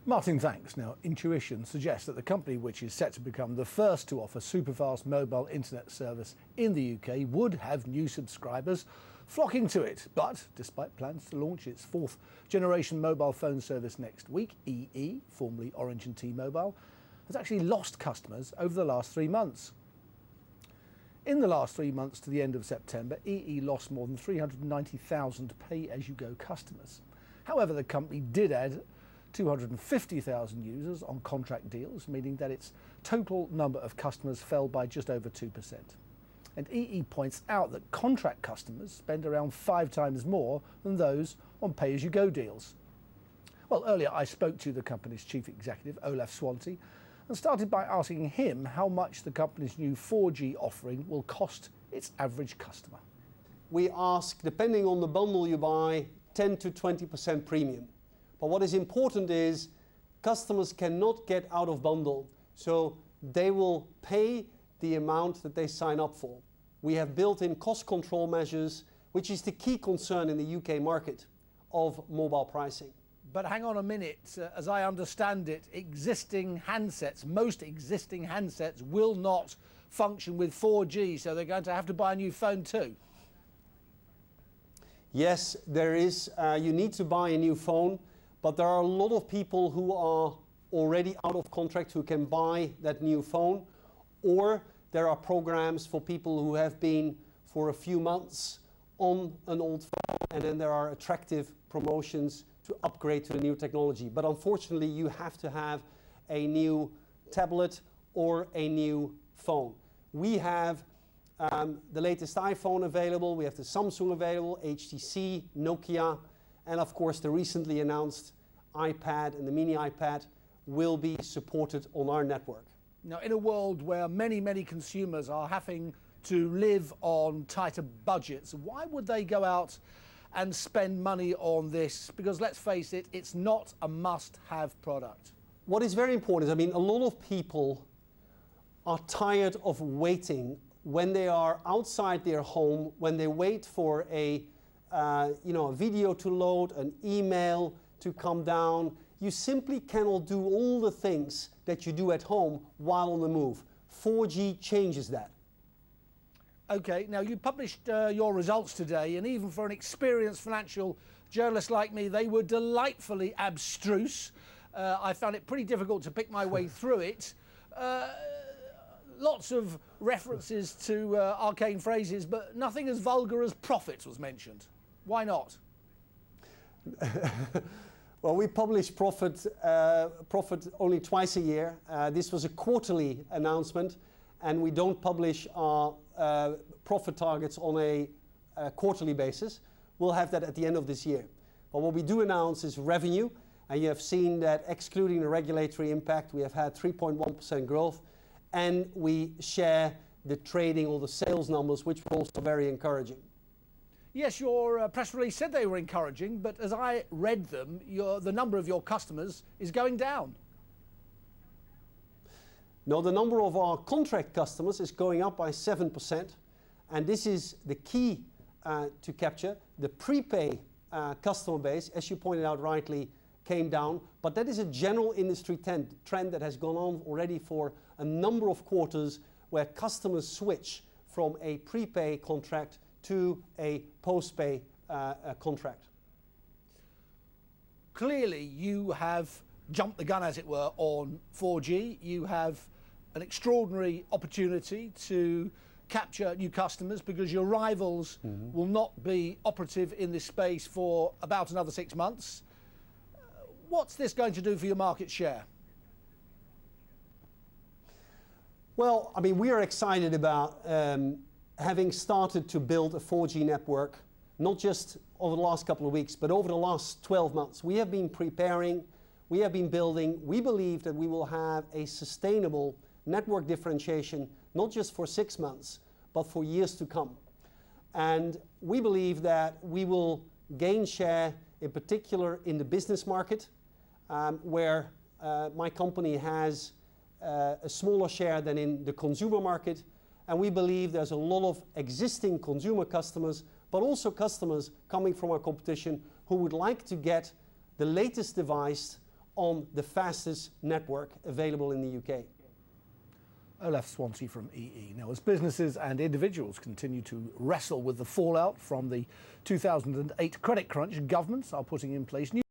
Martin, thanks. Now, intuition suggests that the company, which is set to become the first to offer superfast mobile internet service in the UK, would have new subscribers flocking to it. But despite plans to launch its fourth generation mobile phone service next week, EE, formerly Orange and T-Mobile, has actually lost customers over the last 3 months. In the last 3 months to the end of September, EE lost more than 390,000 pay-as-you-go customers. However, the company did add 250,000 users on contract deals, meaning that its total number of customers fell by just over 2%. And EE points out that contract customers spend around 5 times more than those on pay-as-you-go deals. Well, earlier I spoke to the company's chief executive, Olaf Swantee, and started by asking him how much the company's new 4G offering will cost its average customer. We ask, depending on the bundle you buy, 10 to 20% premium. But what is important is customers cannot get out of bundle, so they will pay the amount that they sign up for. We have built-in cost control measures, which is the key concern in the UK market of mobile pricing. But hang on a minute, as I understand it, most existing handsets will not function with 4G, so they're going to have to buy a new phone too. Yes, there is. You need to buy a new phone, but there are a lot of people who are already out of contract who can buy that new phone, or there are programs for people who have been for a few months on an old phone, and then there are attractive promotions to upgrade to the new technology. But unfortunately, you have to have a new tablet or a new phone. We have the latest iPhone available, we have the Samsung available, HTC, Nokia, and of course the recently announced iPad and the mini iPad will be supported on our network. Now, in a world where many consumers are having to live on tighter budgets, why would they go out and spend money on this? Because let's face it, it's not a must-have product. What is very important is, a lot of people are tired of waiting when they are outside their home, when they wait for a video to load, an email to come down. You simply cannot do all the things that you do at home while on the move. 4G changes that. Okay, now you published your results today, and even for an experienced financial journalist like me, they were delightfully abstruse. I found it pretty difficult to pick my way through it. Lots of references to arcane phrases, but nothing as vulgar as profits was mentioned. Why not? Well, we publish profit only twice a year. This was a quarterly announcement, and we don't publish our profit targets on a quarterly basis. We'll have that at the end of this year. But what we do announce is revenue, and you have seen that excluding the regulatory impact, we have had 3.1% growth, and we share the trading or the sales numbers, which were also very encouraging. Yes, your press release said they were encouraging, but as I read them, the number of your customers is going down. No, the number of our contract customers is going up by 7%, and this is the key to capture. The prepay customer base, as you pointed out rightly, came down, but that is a general industry trend that has gone on already for a number of quarters, where customers switch from a prepay contract to a post-pay contract. Clearly, you have jumped the gun, as it were, on 4G. You have an extraordinary opportunity to capture new customers because your rivals will not be operative in this space for about another 6 months. What's this going to do for your market share? Well, we are excited about having started to build a 4G network, not just over the last couple of weeks, but over the last 12 months. We have been preparing, we have been building. We believe that we will have a sustainable network differentiation, not just for 6 months, but for years to come. And we believe that we will gain share, in particular in the business market, where my company has a smaller share than in the consumer market. And we believe there's a lot of existing consumer customers, but also customers coming from our competition who would like to get the latest device on the fastest network available in the UK. Olaf Swantee from EE. Now, as businesses and individuals continue to wrestle with the fallout from the 2008 credit crunch, governments are putting in place new